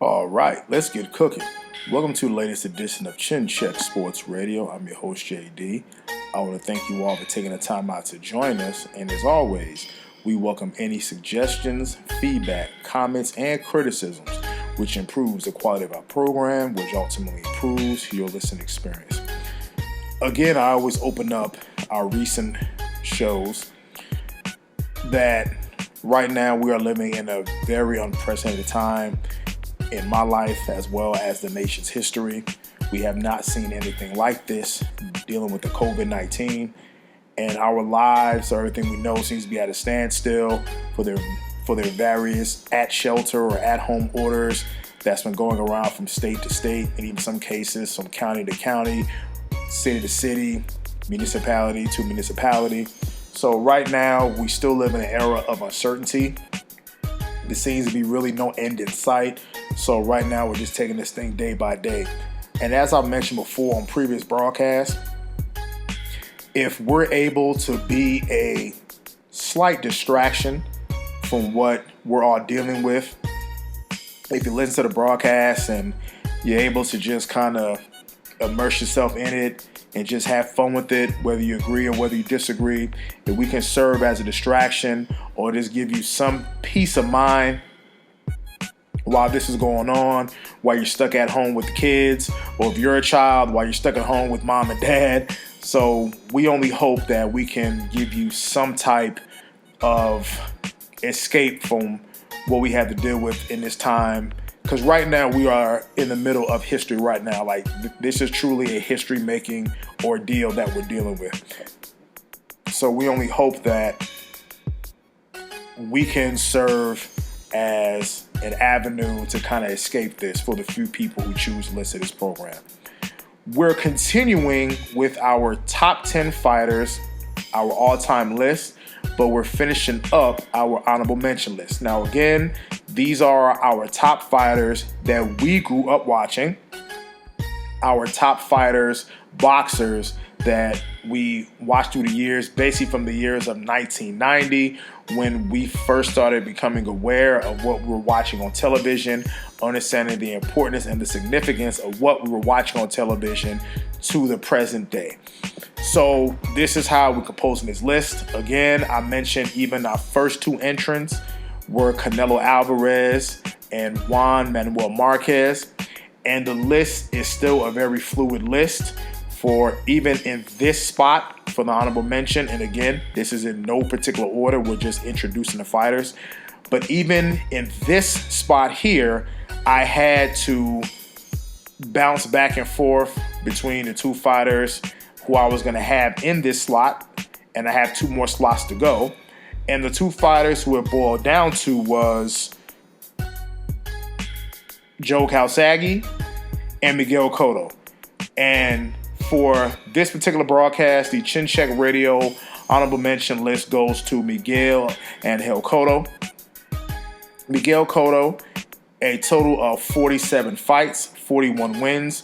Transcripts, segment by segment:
All right, let's get cooking. Welcome to the latest edition of Chin Check Sports Radio. I'm your host, JD. I want to thank you all for taking the time out to join us. And as always, we welcome any suggestions, feedback, comments, and criticisms, which improves the quality of our program, which ultimately improves your listening experience. Again, I always open up our recent shows that right now we are living in a very unprecedented time in my life as well as the nation's history. We have not seen anything like this dealing with the COVID-19, and our lives or everything we know seems to be at a standstill for their various at shelter or at home orders that's been going around from state to state, and even some cases from county to county, city to city, municipality to municipality. So right now we still live in an era of uncertainty. There seems to be really no end in sight. So right now we're just taking this thing day by day. And as I've mentioned before on previous broadcasts, if we're able to be a slight distraction from what we're all dealing with, if you listen to the broadcast and you're able to just kind of immerse yourself in it and just have fun with it, whether you agree or whether you disagree, if we can serve as a distraction or just give you some peace of mind while this is going on, while you're stuck at home with the kids, or if you're a child, while you're stuck at home with mom and dad. So we only hope that we can give you some type of escape from what we have to deal with in this time. Because right now we are in the middle of history right now. Like this is truly a history-making ordeal that we're dealing with. So we only hope that we can serve as an avenue to kind of escape this for the few people who choose to listen to this program. We're continuing with our top 10 fighters, our all-time list, but we're finishing up our honorable mention list. Now again, these are our top fighters that we grew up watching, our top fighters, boxers that we watched through the years, basically from the years of 1990, when we first started becoming aware of what we were watching on television, understanding the importance and the significance of what we were watching on television to the present day. So this is how we're composing this list. Again, I mentioned even our first two entrants were Canelo Alvarez and Juan Manuel Marquez, and the list is still a very fluid list for even in this spot for the honorable mention. And again, this is in no particular order. We're just introducing the fighters. But even in this spot here, I had to bounce back and forth between the two fighters who I was going to have in this slot. And I have two more slots to go. And the two fighters who it boiled down to was Joe Calzaghe and Miguel Cotto. And for this particular broadcast, the Chin Check Radio honorable mention list goes to Miguel and Cotto. Miguel Cotto, a total of 47 fights, 41 wins,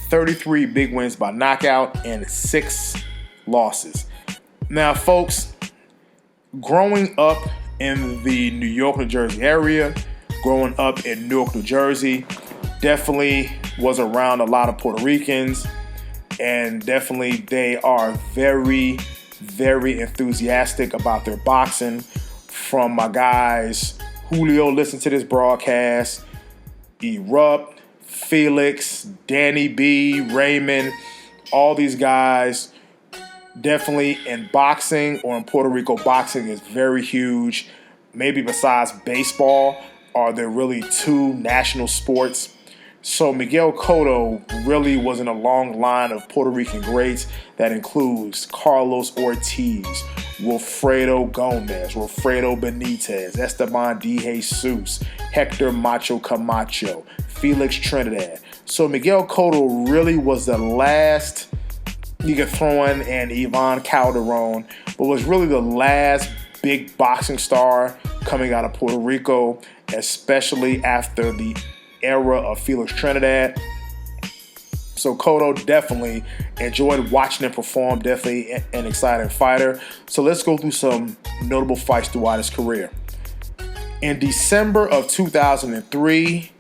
33 big wins by knockout, and 6 losses. Now, folks, growing up in the New York, New Jersey area, growing up in Newark, New Jersey, definitely was around a lot of Puerto Ricans, and definitely they are very, very enthusiastic about their boxing. From my guys, Julio, listen to this broadcast, Erupt, Felix, Danny B, Raymond, all these guys definitely in boxing or in Puerto Rico, boxing is very huge. Maybe besides baseball, are there really two national sports? So Miguel Cotto really was in a long line of Puerto Rican greats that includes Carlos Ortiz, Wilfredo Gomez, Wilfredo Benitez, Esteban De Jesus, Hector Macho Camacho, Felix Trinidad. So Miguel Cotto really was the last, you could throw in and Ivan Calderon, but was really the last big boxing star coming out of Puerto Rico, especially after the era of Felix Trinidad. So Cotto definitely enjoyed watching him perform, definitely an exciting fighter. So let's go through some notable fights throughout his career. In December of 2003,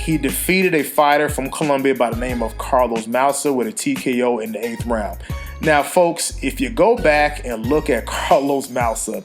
he defeated a fighter from Colombia by the name of Carlos Mausa with a TKO in the 8th round. Now, folks, if you go back and look at Carlos Mausa,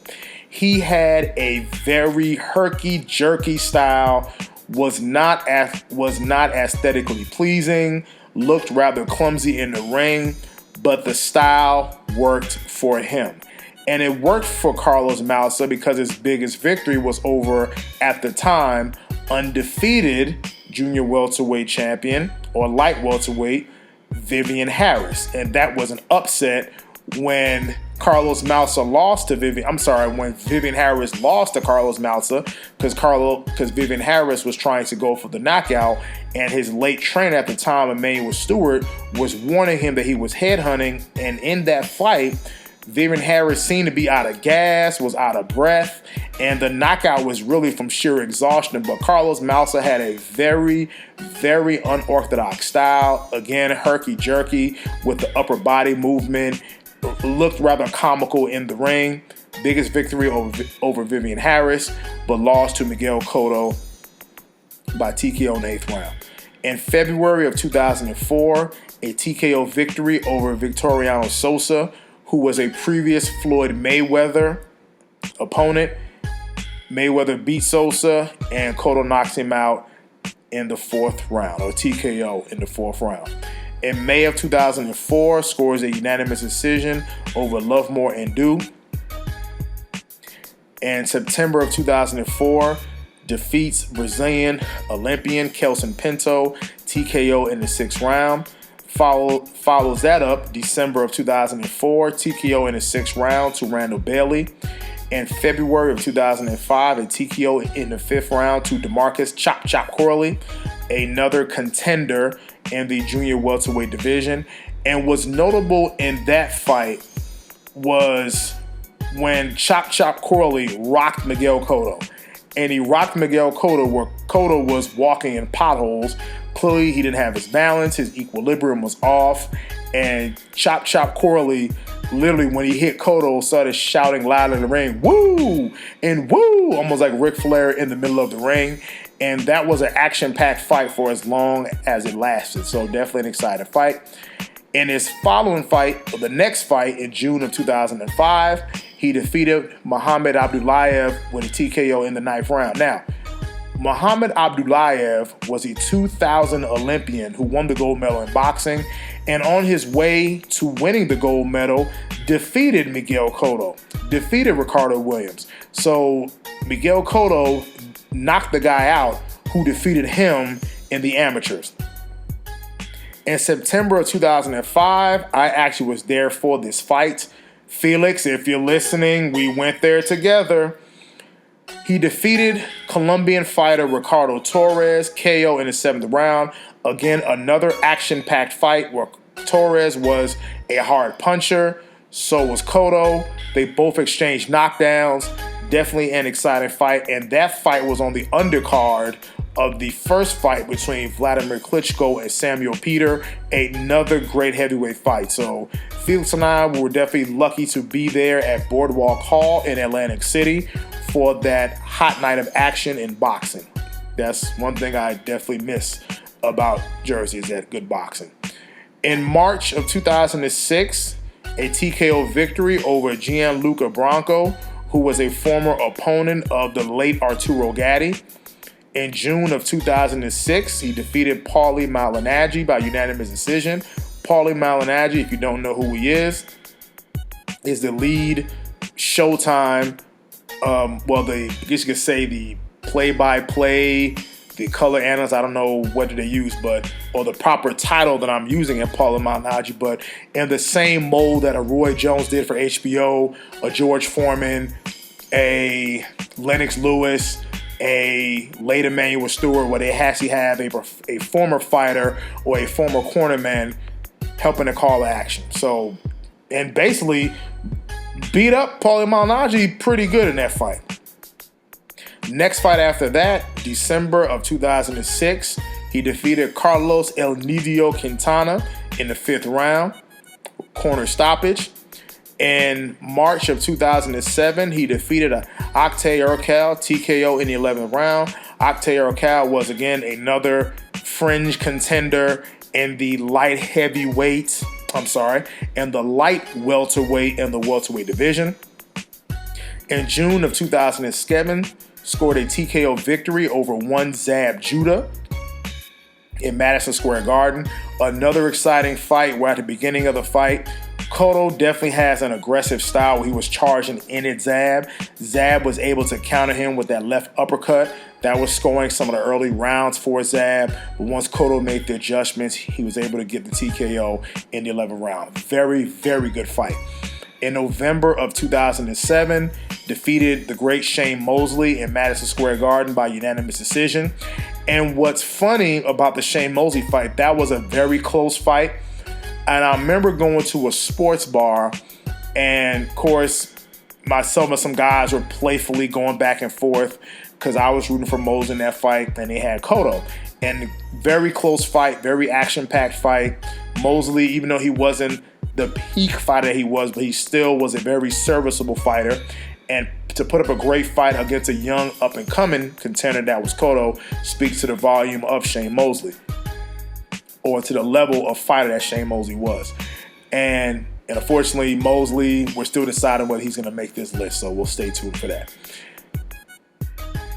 he had a very herky-jerky style, was not aesthetically pleasing, looked rather clumsy in the ring, but the style worked for him. And it worked for Carlos Mausa because his biggest victory was over, at the time, undefeated junior welterweight champion, or light welterweight, Vivian Harris. And that was an upset when Carlos Mausa lost to when Vivian Harris lost to Carlos Mausa, because Vivian Harris was trying to go for the knockout, and his late trainer at the time, Emmanuel Stewart, was warning him that he was headhunting. And in that fight, Vivian Harris seemed to be out of gas, was out of breath, and the knockout was really from sheer exhaustion. But Carlos Mausa had a very, very unorthodox style. Again, herky-jerky with the upper body movement. Looked rather comical in the ring. Biggest victory over Vivian Harris, but lost to Miguel Cotto by TKO in the 8th round. In February of 2004, a TKO victory over Victoriano Sosa, who was a previous Floyd Mayweather opponent. Mayweather beat Sosa, and Cotto knocks him out in the 4th round, or TKO in the 4th round. In May of 2004, scores a unanimous decision over Lovemore and Dew. In September of 2004, defeats Brazilian Olympian Kelson Pinto, TKO in the 6th round. Follows that up December of 2004, TKO in the 6th round to Randall Bailey. In February of 2005, a TKO in the 5th round to DeMarcus Chop Chop Corley, another contender in the junior welterweight division. And what's notable in that fight was when Chop Chop Corley rocked Miguel Cotto. And he rocked Miguel Cotto where Cotto was walking in potholes. Clearly, he didn't have his balance. His equilibrium was off. And Chop Chop Corley, literally, when he hit Cotto, started shouting loud in the ring, "Woo!" and "Woo!" almost like Ric Flair in the middle of the ring. And that was an action-packed fight for as long as it lasted. So definitely an exciting fight. In his following fight, the next fight in June of 2005, he defeated Muhammad Abdullayev with a TKO in the 9th round. Now, Muhammad Abdullayev was a 2000 Olympian who won the gold medal in boxing, and on his way to winning the gold medal, defeated Miguel Cotto, defeated Ricardo Williams. So Miguel Cotto knocked the guy out who defeated him in the amateurs. In September of 2005, I actually was there for this fight. Felix, if you're listening, we went there together. He defeated Colombian fighter Ricardo Torres, KO in the 7th round. Again, another action-packed fight where Torres was a hard puncher, so was Cotto. They both exchanged knockdowns. Definitely an exciting fight, and that fight was on the undercard of the first fight between Vladimir Klitschko and Samuel Peter, another great heavyweight fight. So Felix and I were definitely lucky to be there at Boardwalk Hall in Atlantic City for that hot night of action in boxing. That's one thing I definitely miss about Jersey, is that good boxing. In March of 2006, a TKO victory over Gianluca Branco, who was a former opponent of the late Arturo Gatti. In June of 2006, he defeated Paulie Malignaggi by unanimous decision. Paulie Malignaggi, if you don't know who he is the lead Showtime, I guess you could say the play-by-play, the color analyst, I don't know what did they use, or the proper title that I'm using in Paulie Malignaggi, but in the same mold that a Roy Jones did for HBO, a George Foreman, a Lennox Lewis, a late Emmanuel Stewart, where they actually have a former fighter or a former cornerman helping to call the action. So, and basically beat up Paulie Malignaggi pretty good in that fight. Next fight after that, December of 2006, he defeated Carlos El Nidio Quintana in the 5th round, corner stoppage. In March of 2007, he defeated Octay Urkel, TKO in the 11th round. Octavio Cal was, again, another fringe contender in the light heavyweight, in the light welterweight and the welterweight division. In June of 2007, scored a TKO victory over one Zab Judah in Madison Square Garden. Another exciting fight where at the beginning of the fight, Cotto definitely has an aggressive style where he was charging in at Zab. Zab was able to counter him with that left uppercut that was scoring some of the early rounds for Zab. But once Cotto made the adjustments, he was able to get the TKO in the 11th round. Very, very good fight. In November of 2007, defeated the great Shane Mosley in Madison Square Garden by unanimous decision. And what's funny about the Shane Mosley fight, that was a very close fight. And I remember going to a sports bar, and of course, myself and some guys were playfully going back and forth because I was rooting for Mosley in that fight, and they had Cotto. And very close fight, very action-packed fight. Mosley, even though he wasn't the peak fighter he was, but he still was a very serviceable fighter. And to put up a great fight against a young up-and-coming contender that was Cotto speaks to the volume of Shane Mosley, or to the level of fighter that Shane Mosley was. And unfortunately, Mosley, we're still deciding whether he's going to make this list, so we'll stay tuned for that.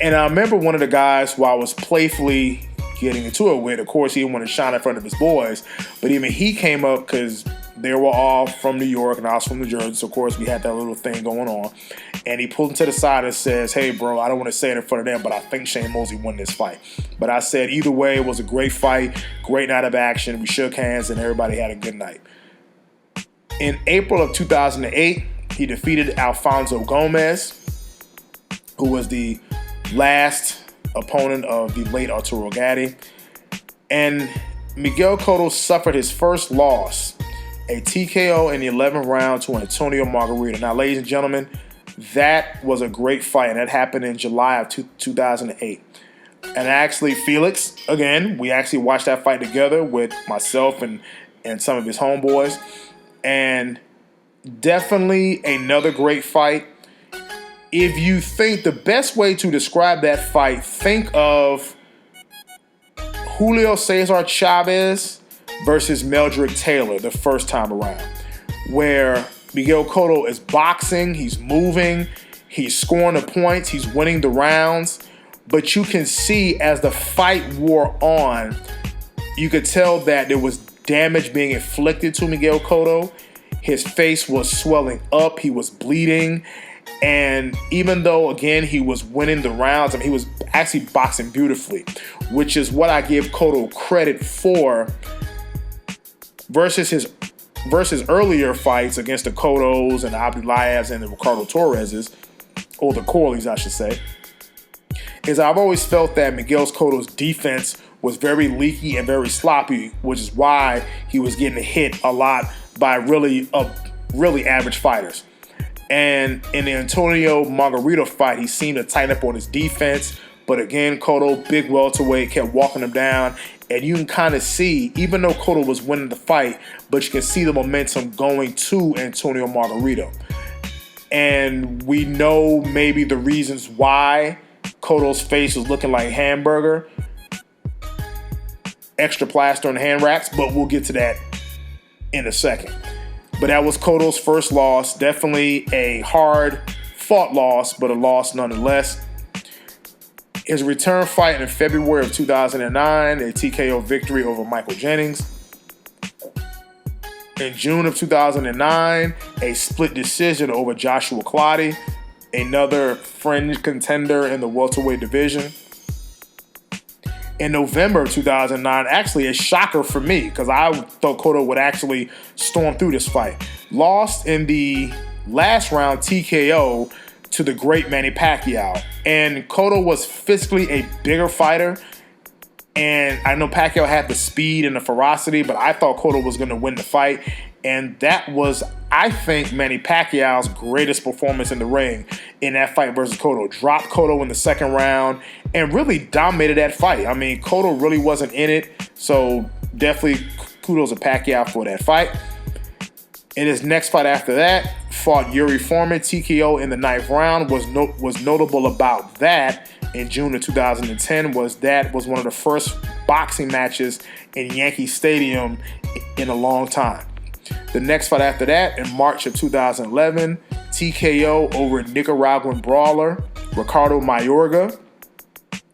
And I remember one of the guys who I was playfully getting into it with, of course, he didn't want to shine in front of his boys, but even he came up because they were all from New York and I was from New Jersey, so of course we had that little thing going on. And he pulled him to the side and says, "Hey, bro, I don't want to say it in front of them, but I think Shane Mosley won this fight." But I said, either way, it was a great fight, great night of action. We shook hands and everybody had a good night. In April of 2008, he defeated Alfonso Gomez, who was the last opponent of the late Arturo Gatti. And Miguel Cotto suffered his first loss, a TKO in the 11th round to Antonio Margarito. Now, ladies and gentlemen, that was a great fight, and that happened in July of 2008. And actually, Felix, again, we actually watched that fight together with myself and some of his homeboys. And definitely another great fight. If you think the best way to describe that fight, think of Julio Cesar Chavez versus Meldrick Taylor the first time around, where Miguel Cotto is boxing, he's moving, he's scoring the points, he's winning the rounds, but you can see as the fight wore on, you could tell that there was damage being inflicted to Miguel Cotto. His face was swelling up, he was bleeding, and even though, again, he was winning the rounds, he was actually boxing beautifully, which is what I give Cotto credit for versus earlier fights against the Cottos and the Abdulayevs and the Ricardo Torreses, or the Corleys, I should say, is I've always felt that Miguel Cotto's defense was very leaky and very sloppy, which is why he was getting hit a lot by really average fighters. And in the Antonio Margarito fight, he seemed to tighten up on his defense. But again, Cotto, big welterweight, kept walking him down. And you can kind of see, even though Cotto was winning the fight, but you can see the momentum going to Antonio Margarito. And we know maybe the reasons why Cotto's face was looking like hamburger. Extra plaster on the hand wraps, but we'll get to that in a second. But that was Cotto's first loss. Definitely a hard-fought loss, but a loss nonetheless. His return fight in February of 2009, a TKO victory over Michael Jennings. In June of 2009, a split decision over Joshua Clottey, another fringe contender in the welterweight division. In November of 2009, actually a shocker for me because I thought Cotto would actually storm through this fight. Lost in the last round TKO to the great Manny Pacquiao. And Cotto was physically a bigger fighter. And I know Pacquiao had the speed and the ferocity, but I thought Cotto was going to win the fight. And that was, I think, Manny Pacquiao's greatest performance in the ring in that fight versus Cotto. Dropped Cotto in the second round and really dominated that fight. I mean, Cotto really wasn't in it, so definitely kudos to Pacquiao for that fight. In his next fight after that, fought Yuri Foreman, TKO in the 9th round. Was notable about that in June of 2010 was one of the first boxing matches in Yankee Stadium in a long time. The next fight after that, in March of 2011, TKO over Nicaraguan brawler Ricardo Mayorga.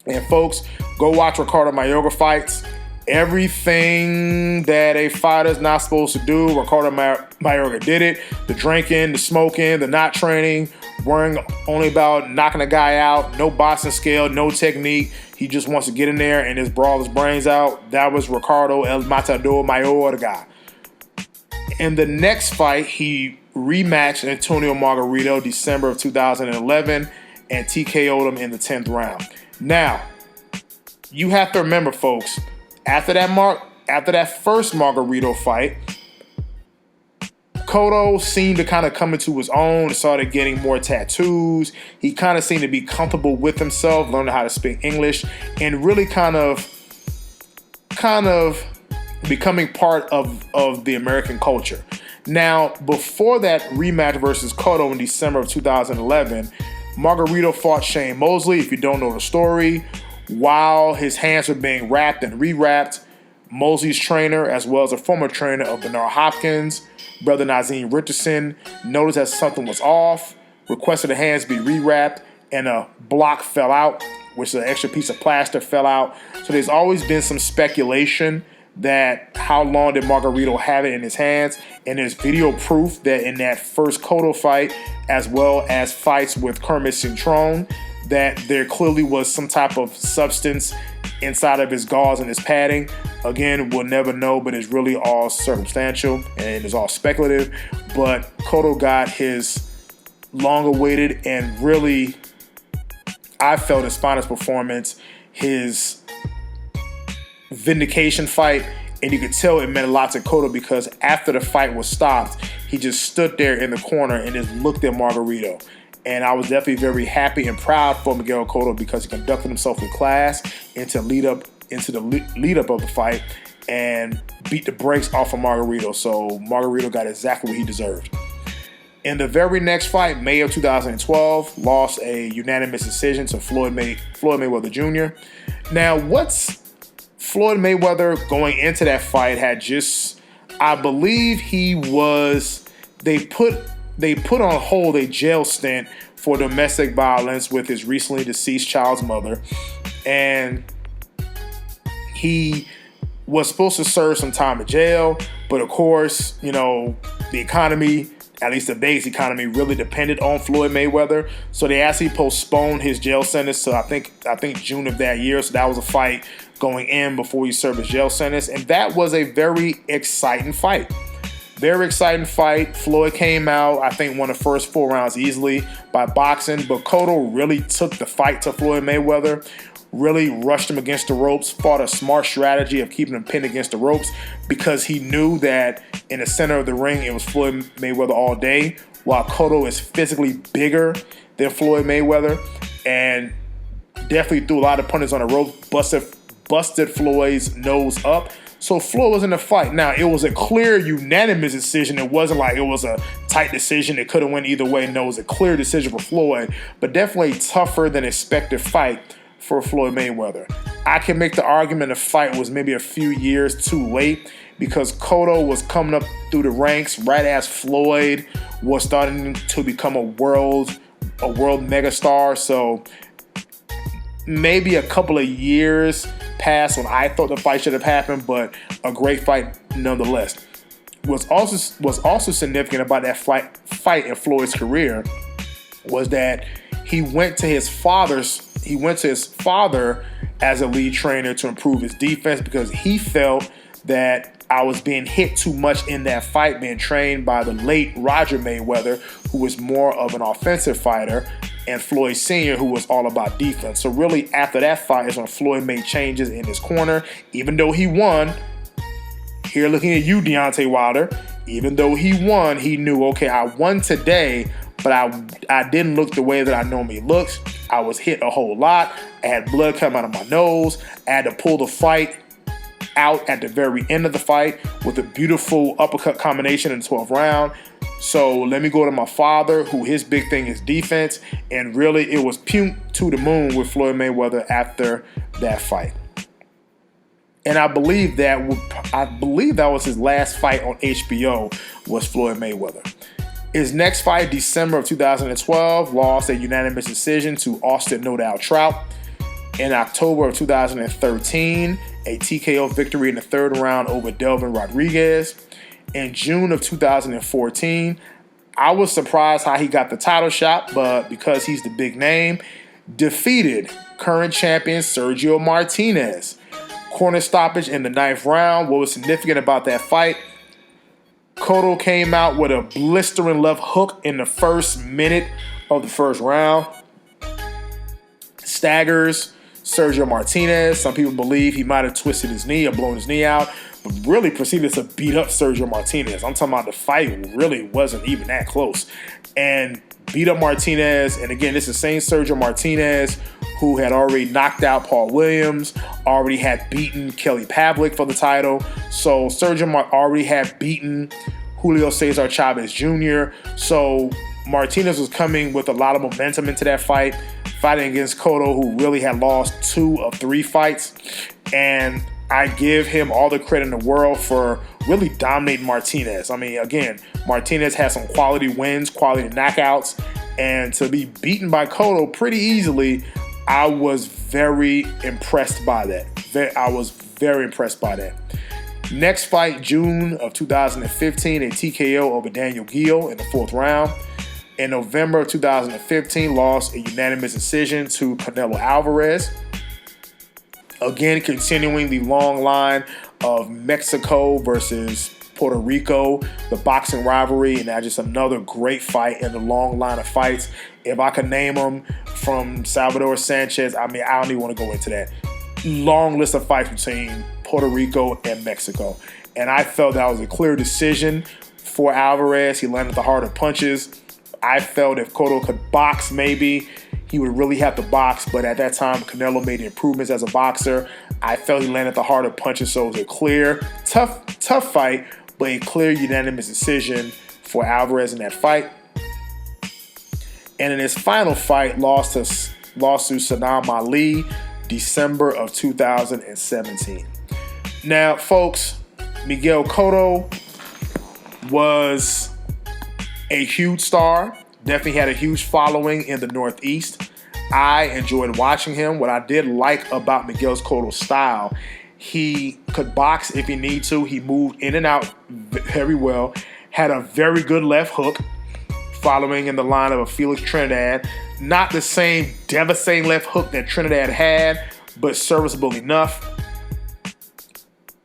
And folks, go watch Ricardo Mayorga fights. Everything that a fighter's not supposed to do, Ricardo Mayorga did it. The drinking, the smoking, the not training, worrying only about knocking a guy out, no boxing skill, no technique. He just wants to get in there and just brawl his brains out. That was Ricardo El Matador Mayorga guy. In the next fight, he rematched Antonio Margarito December of 2011 and TKO'd him in the 10th round. Now, you have to remember, folks, after that first Margarito fight, Cotto seemed to kind of come into his own and started getting more tattoos. He kind of seemed to be comfortable with himself, learning how to speak English, and really kind of becoming part of the American culture. Now, before that rematch versus Cotto in December of 2011, Margarito fought Shane Mosley. If you don't know the story, while his hands were being wrapped and rewrapped, Mosley's trainer, as well as a former trainer of Bernard Hopkins, Brother Nazim Richardson, noticed that something was off, requested the hands be rewrapped, and a block fell out, which is an extra piece of plaster fell out. So there's always been some speculation that how long did Margarito have it in his hands, and there's video proof that in that first Cotto fight, as well as fights with Kermit Cintrone, that there clearly was some type of substance inside of his gauze and his padding. Again, we'll never know, but it's really all circumstantial and it's all speculative. But Cotto got his long-awaited and really, I felt, his finest performance, his vindication fight. And you could tell it meant a lot to Cotto because after the fight was stopped, he just stood there in the corner and just looked at Margarito. And I was definitely very happy and proud for Miguel Cotto because he conducted himself with class into the lead up of the fight and beat the brakes off of Margarito. So Margarito got exactly what he deserved. In the very next fight, May of 2012, lost a unanimous decision to Floyd Mayweather Jr. Now, what's Floyd Mayweather going into that fight had just, I believe they put on hold a jail stint for domestic violence with his recently deceased child's mother. And he was supposed to serve some time in jail. But of course, you know, the economy, at least the Vegas economy, really depended on Floyd Mayweather. So they actually postponed his jail sentence to I think June of that year. So that was a fight going in before he served his jail sentence. And that was a very exciting fight. Very exciting fight. Floyd came out, I think, won the first 4 rounds easily by boxing. But Cotto really took the fight to Floyd Mayweather, really rushed him against the ropes, fought a smart strategy of keeping him pinned against the ropes because he knew that in the center of the ring, it was Floyd Mayweather all day, while Cotto is physically bigger than Floyd Mayweather and definitely threw a lot of punches on the ropes, busted Floyd's nose up. So Floyd was in the fight. Now, it was a clear unanimous decision. It wasn't like it was a tight decision. It could have went either way. No, it was a clear decision for Floyd, but definitely a tougher than expected fight for Floyd Mayweather. I can make the argument the fight was maybe a few years too late because Cotto was coming up through the ranks right as Floyd was starting to become a world megastar. So maybe a couple of years passed when I thought the fight should have happened, but a great fight nonetheless. What's also significant about that fight in Floyd's career was that he went to his father as a lead trainer to improve his defense because he felt that I was being hit too much in that fight, being trained by the late Roger Mayweather, who was more of an offensive fighter, and Floyd Sr., who was all about defense. So really, after that fight is when Floyd made changes in his corner. Even though he won, here looking at you, Deontay Wilder, even though he won, he knew, okay, I won today, but I didn't look the way that I normally looked. I was hit a whole lot. I had blood come out of my nose. I had to pull the fight out at the very end of the fight with a beautiful uppercut combination in the 12th round. So let me go to my father, who his big thing is defense. And really, it was puke to the moon with Floyd Mayweather after that fight. And I believe that was his last fight on HBO, was Floyd Mayweather. His next fight, December of 2012, lost a unanimous decision to Austin No Doubt Trout. In October of 2013, a TKO victory in the third round over Delvin Rodriguez. In June of 2014, I was surprised how he got the title shot, but because he's the big name, defeated current champion Sergio Martinez. Corner stoppage in the 9th round. What was significant about that fight? Cotto came out with a blistering left hook in the first minute of the first round. Staggers Sergio Martinez. Some people believe he might have twisted his knee or blown his knee out, but really proceeded to beat up Sergio Martinez. I'm talking about the fight really wasn't even that close. And beat up Martinez. And again, this is the same Sergio Martinez who had already knocked out Paul Williams, already had beaten Kelly Pavlik for the title. So Sergio already had beaten Julio Cesar Chavez Jr. So Martinez was coming with a lot of momentum into that fight, fighting against Cotto, who really had lost 2 of 3 fights. And I give him all the credit in the world for really dominating Martinez. I mean, again, Martinez has some quality wins, quality knockouts, and to be beaten by Cotto pretty easily, I was very impressed by that. I was very impressed by that. Next fight, June of 2015, a TKO over Daniel Gill in the 4th round. In November of 2015, lost a unanimous decision to Canelo Alvarez. Again, continuing the long line of Mexico versus Puerto Rico, the boxing rivalry, and that's just another great fight in the long line of fights. If I could name them, from Salvador Sanchez, I mean, I don't even want to go into that. Long list of fights between Puerto Rico and Mexico. And I felt that was a clear decision for Alvarez. He landed the harder punches. I felt if Cotto could box, maybe he would really have to box. But at that time, Canelo made improvements as a boxer. I felt he landed the harder punches, so it was a clear, tough fight, but a clear unanimous decision for Alvarez in that fight. And in his final fight, lost to Saddam Ali, December of 2017. Now, folks, Miguel Cotto was a huge star. Definitely had a huge following in the Northeast. I enjoyed watching him. What I did like about Miguel Cotto's style, he could box if he needed to. He moved in and out very well. Had a very good left hook, following in the line of a Felix Trinidad. Not the same devastating left hook that Trinidad had, but serviceable enough.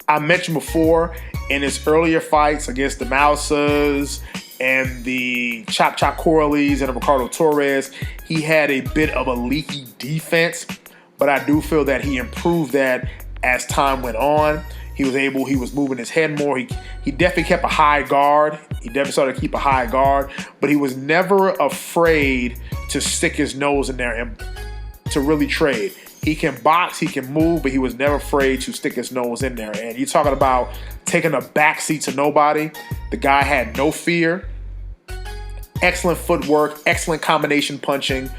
I mentioned before, in his earlier fights against the Mausas and the Chop Corleys and Ricardo Torres, he had a bit of a leaky defense, but I do feel that he improved that as time went on. He was moving his head more. He definitely kept a high guard. He definitely started to keep a high guard, but he was never afraid to stick his nose in there and to really trade. He can box, he can move, but he was never afraid to stick his nose in there. And you're talking about taking a backseat to nobody. The guy had no fear. Excellent footwork, excellent combination punching,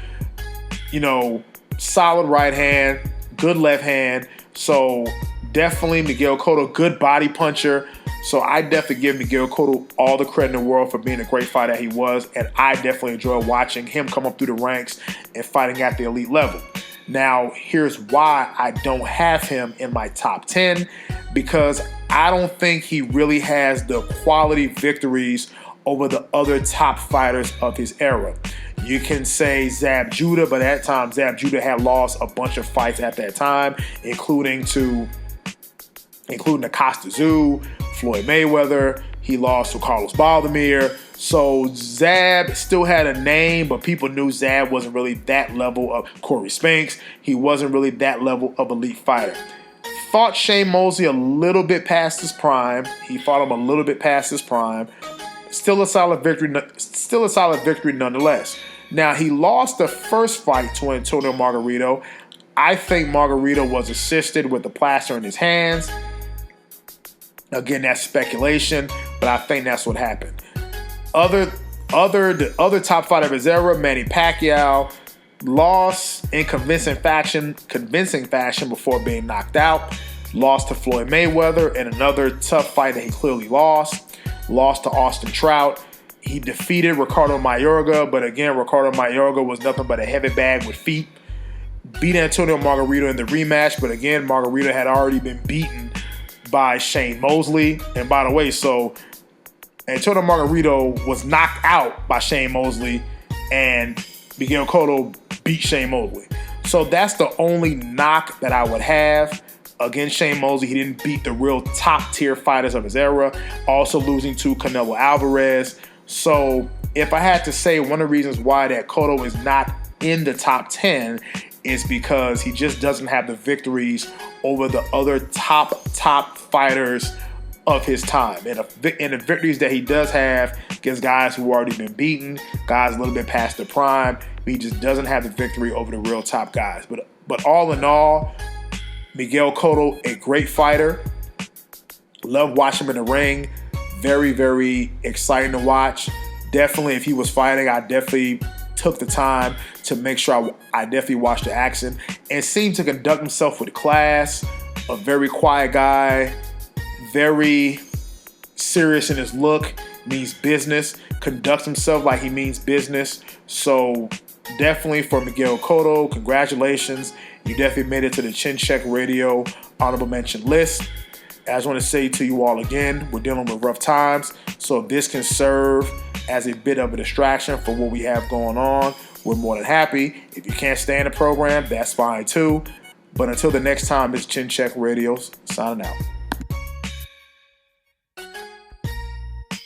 solid right hand, good left hand. So definitely Miguel Cotto, good body puncher. So I definitely give Miguel Cotto all the credit in the world for being a great fighter that he was. And I definitely enjoy watching him come up through the ranks and fighting at the elite level. Now, here's why I don't have him in my top 10, because I don't think he really has the quality victories over the other top fighters of his era. You can say Zab Judah, but at that time, Zab Judah had lost a bunch of fights at that time, including to Costa Zoo, Floyd Mayweather. He lost to Carlos Baldomir. So Zab still had a name, but people knew Zab wasn't really that level of Corey Spinks. He wasn't really that level of elite fighter. Fought Shane Mosley a little bit past his prime. He fought him a little bit past his prime. Still a solid victory nonetheless. Now, he lost the first fight to Antonio Margarito. I think Margarito was assisted with the plaster in his hands. Again, that's speculation, but I think that's what happened. The other top fighter of his era, Manny Pacquiao, lost in convincing fashion before being knocked out. Lost to Floyd Mayweather in another tough fight that he clearly lost. Lost to Austin Trout. He defeated Ricardo Mayorga, but again, Ricardo Mayorga was nothing but a heavy bag with feet. Beat Antonio Margarito in the rematch, but again, Margarito had already been beaten by Shane Mosley. And by the way, so Antonio Margarito was knocked out by Shane Mosley, and Miguel Cotto beat Shane Mosley. So that's the only knock that I would have against Shane Mosley. He didn't beat the real top-tier fighters of his era, also losing to Canelo Alvarez. So if I had to say one of the reasons why that Cotto is not in the top 10 is because he just doesn't have the victories over the other top fighters of his time. And the victories that he does have against guys who already been beaten, guys a little bit past the prime, he just doesn't have the victory over the real top guys. But all in all, Miguel Cotto, a great fighter. Love watching him in the ring. Very, very exciting to watch. Definitely, if he was fighting, I definitely took the time to make sure I definitely watched the action, and seemed to conduct himself with class. A very quiet guy, very serious in his look, means business, conducts himself like he means business. So definitely for Miguel Cotto, congratulations. You definitely made it to the Chin Check Radio honorable mention list. I just want to say to you all again, we're dealing with rough times, so if this can serve as a bit of a distraction for what we have going on, we're more than happy. If you can't stay in the program, that's fine too. But until the next time, it's Chin Check Radio signing out.